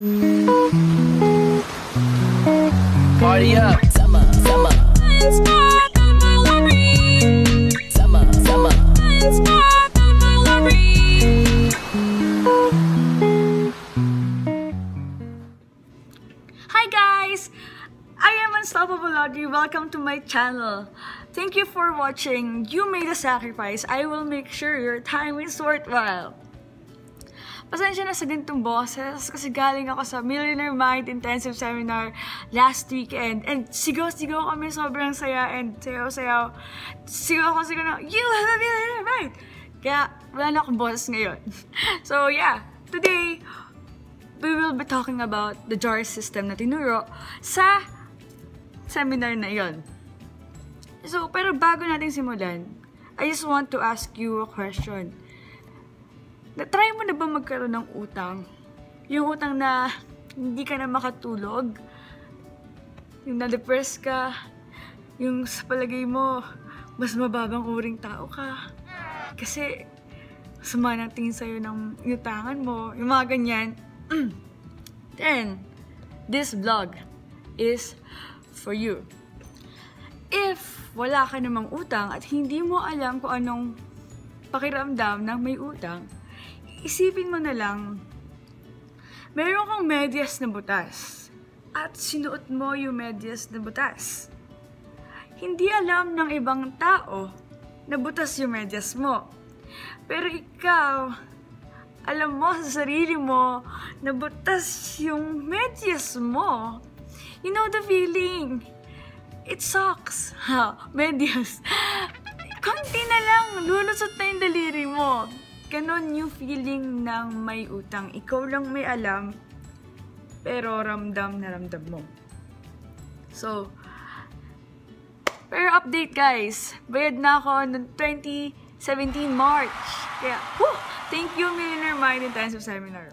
Party up, summer, summer. Summer, summer. Hi guys! I am Unstoppable Audrey. Welcome to my channel. Thank you for watching. You made a sacrifice. I will make sure your time is worthwhile. Pasensya na sa ganitong boses kasi galing ako sa Millionaire Mind Intensive Seminar last weekend. And sigaw-sigaw kami, sobrang saya and sayaw-sayaw. Sigaw na, you have a Millionaire Mind! Kaya wala na akong boses ngayon. So yeah, today, we will be talking about the JAR system na tinuro sa seminar na yon. So, pero bago natin simulan, I just want to ask you a question. Na-try mo na ba magkaroon ng utang? Yung utang na hindi ka na makatulog? Yung na-depress ka? Yung sa palagay mo, mas mababang uring tao ka? Kasi, sama ng tingin sa'yo ng utangan mo. Yung mga ganyan. Then, this vlog is for you. If wala ka namang utang at hindi mo alam kung anong pakiramdam ng may utang, isipin mo na lang, meron kang medyas na butas at sinuot mo yung medyas na butas. Hindi alam ng ibang tao na butas yung medyas mo. Pero ikaw, alam mo sa sarili mo na butas yung medyas mo. You know the feeling. It sucks. Medyas. Konti na lang, lulusot na yung daliri mo. Ganon yung feeling ng may utang. Ikaw lang may alam, pero ramdam na ramdam mo. So, pero update guys, bayad na ako noong 2017 March. Kaya, thank you Millionaire Mind Intensive Seminar.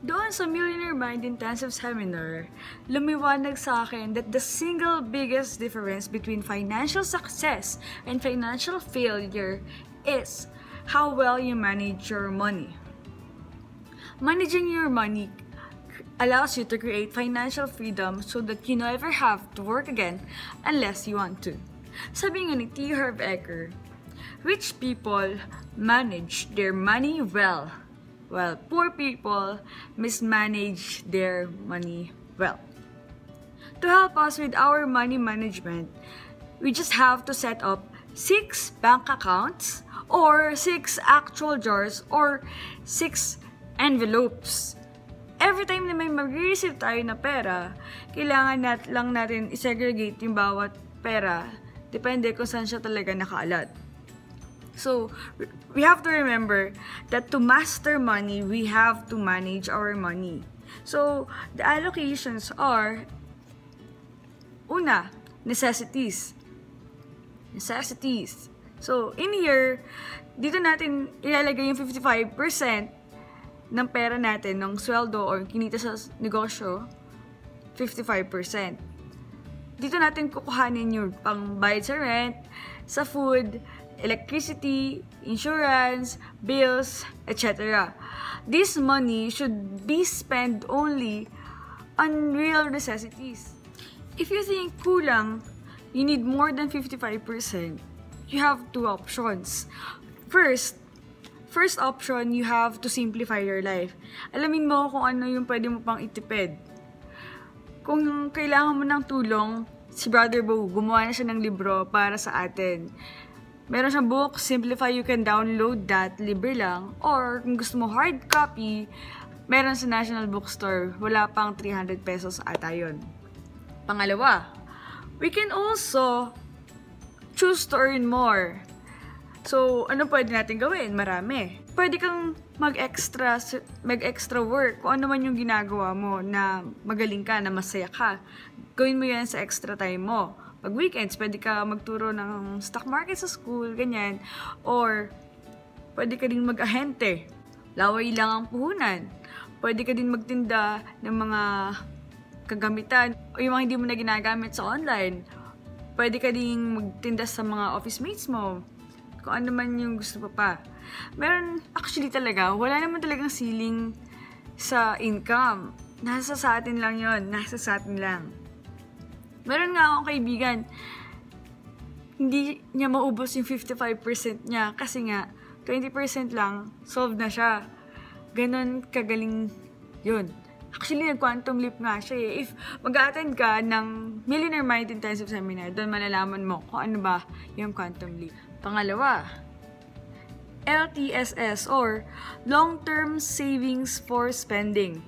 Doon sa Millionaire Mind Intensive Seminar, lumiwanag sa akin that the single biggest difference between financial success and financial failure is how well you manage your money. Managing your money allows you to create financial freedom so that you never have to work again unless you want to. Sabi nga ni T. Harv Eker, rich people manage their money well, while poor people mismanage their money well. To help us with our money management, we just have to set up 6 bank accounts or 6 actual jars or 6 envelopes. Every time na may mag-receive tayo na pera, kailangan lang natin i-segregate yung bawat pera. Depende kung saan siya talaga nakaalat. So, we have to remember that to master money, we have to manage our money. So, the allocations are, una, necessities. So, in here, dito natin ilalagay yung 55% ng pera natin, ng sweldo or kinita sa negosyo, 55%. Dito natin kukuhanin yung pangbayad sa rent, sa food, electricity, insurance, bills, etc. This money should be spent only on real necessities. If you think kulang, you need more than 55%, you have 2 options. First option, you have to simplify your life. Alamin mo kung ano yung pwede mo pang itipid. Kung kailangan mo ng tulong, si Brother Bo, gumawa na siya ng libro para sa atin. Meron siyang book, Simplify, you can download that, libre lang. Or kung gusto mo hard copy, meron sa National Bookstore, wala pang 300 pesos ata yun. Pangalawa, we can also choose to earn more. So, ano pwede natin gawin? Marami. Pwede kang mag-extra work. Kung ano man yung ginagawa mo na magaling ka, na masaya ka. Gawin mo yan sa extra time mo. Pag weekends, pwede ka magturo ng stock market sa school, ganyan. Or, pwede ka din mag-ahente. Laway lang ang puhunan. Pwede ka din magtinda ng mga kagamitan o yung mga hindi mo na ginagamit sa online. Pwede ka din magtinda sa mga office mates mo. Kung ano man yung gusto pa. Meron, actually talaga, wala naman talagang ceiling sa income. nasa sa atin lang yon, nasa sa atin lang. Meron nga akong kaibigan, hindi niya maubos yung 55% niya kasi nga 20% lang, solved na siya. Ganon kagaling yun. Actually, nag-quantum leap nga siya eh. If mag-attend ka ng Millionaire Mind Intensive Seminar, doon malalaman mo kung ano ba yung quantum leap. Pangalawa, LTSS or Long-Term Savings for Spending.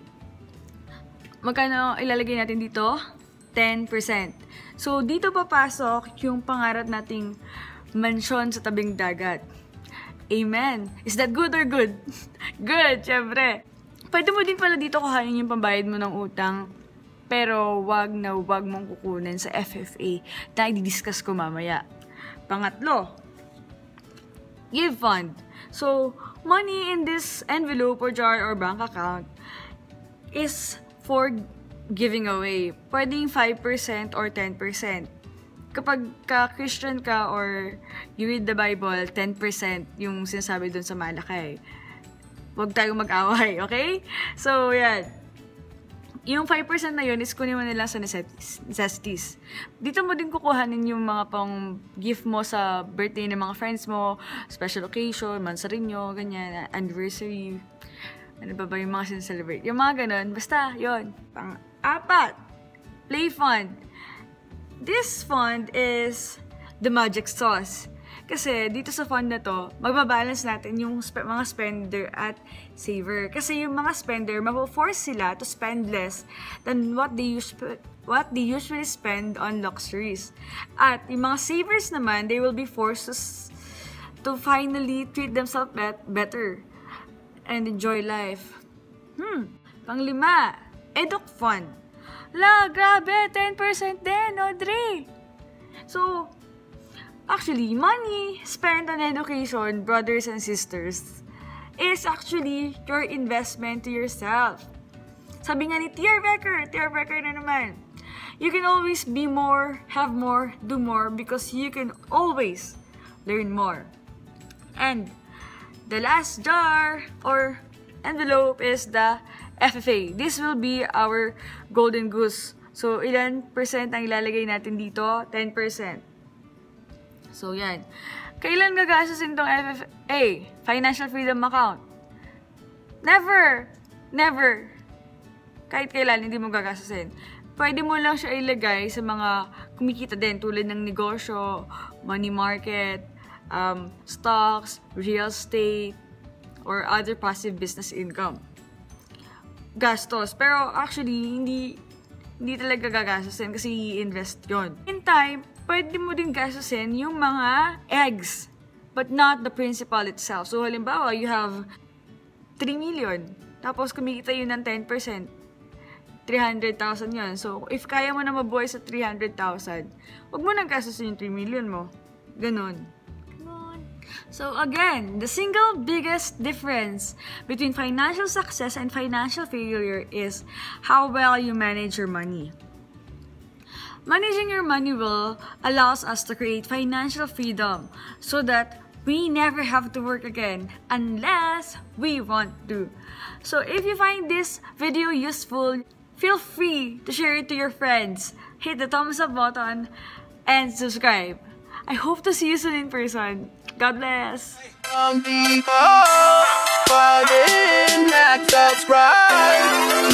Magkano ilalagay natin dito? 10%. So, dito papasok yung pangarap nating mansyon sa tabing dagat. Amen. Is that good or good? Good, syempre. Pwede mo din pala dito kuhanin yung pambayad mo ng utang, pero wag mong kukunin sa FFA na i-discuss ko mamaya. Pangatlo, give fund. So, money in this envelope or jar or bank account is for giving away. Pwedeng 5% or 10%. Kapag ka-Christian ka or you read the Bible, 10% yung sinasabi dun sa Malakay. Huwag tayong mag-away, okay? So, yan. Yung 5% na yun is kunin mo nila sa necessities. Dito mo din kukuhanin yung mga pang gift mo sa birthday ng mga friends mo, special occasion, mansarinyo, ganyan, anniversary. Ano ba yung mga sincelebrate? Yung mga ganun. Basta, yun. Pang-apat, play fund. This fund is the magic sauce. Kasi dito sa fund na to, magbabalance natin yung mga spender at saver. Kasi yung mga spender, mapo-force sila to spend less than what they usually spend on luxuries. At yung mga savers naman, they will be forced to finally treat themselves better and enjoy life. Panglima, Eduk Fund. La, grabe, 10% din, Audrey. So, actually, money spent on education, brothers and sisters, is actually your investment to yourself. Sabi nga ni T.R. Becker na naman, you can always be more, have more, do more, because you can always learn more. And the last jar or envelope is the FFA. This will be our golden goose. So, ilan percent ang ilalagay natin dito? 10%. So, yan. Kailan gagastusin itong FFA? Financial Freedom Account? Never! Never! Kahit kailan, hindi mo gagastusin. Pwede mo lang siya ilagay sa mga kumikita din, tulad ng negosyo, money market, stocks, real estate, or other passive business income. Gastos. Pero actually, hindi talaga gagastusin kasi i-invest yon. In time, pwede mo din gastusin yung mga eggs, but not the principal itself. So, halimbawa, you have 3 million, tapos kumikita yun ng 10%, 300,000 yun. So, if kaya mo na mabuhay sa 300,000, huwag mo nang gastusin yung 3 million mo. Ganon. So again, the single biggest difference between financial success and financial failure is how well you manage your money. Managing your money well allows us to create financial freedom so that we never have to work again unless we want to. So if you find this video useful, feel free to share it to your friends. Hit the thumbs up button and subscribe. I hope to see you soon in person. God bless. Some people, but in that subscribe,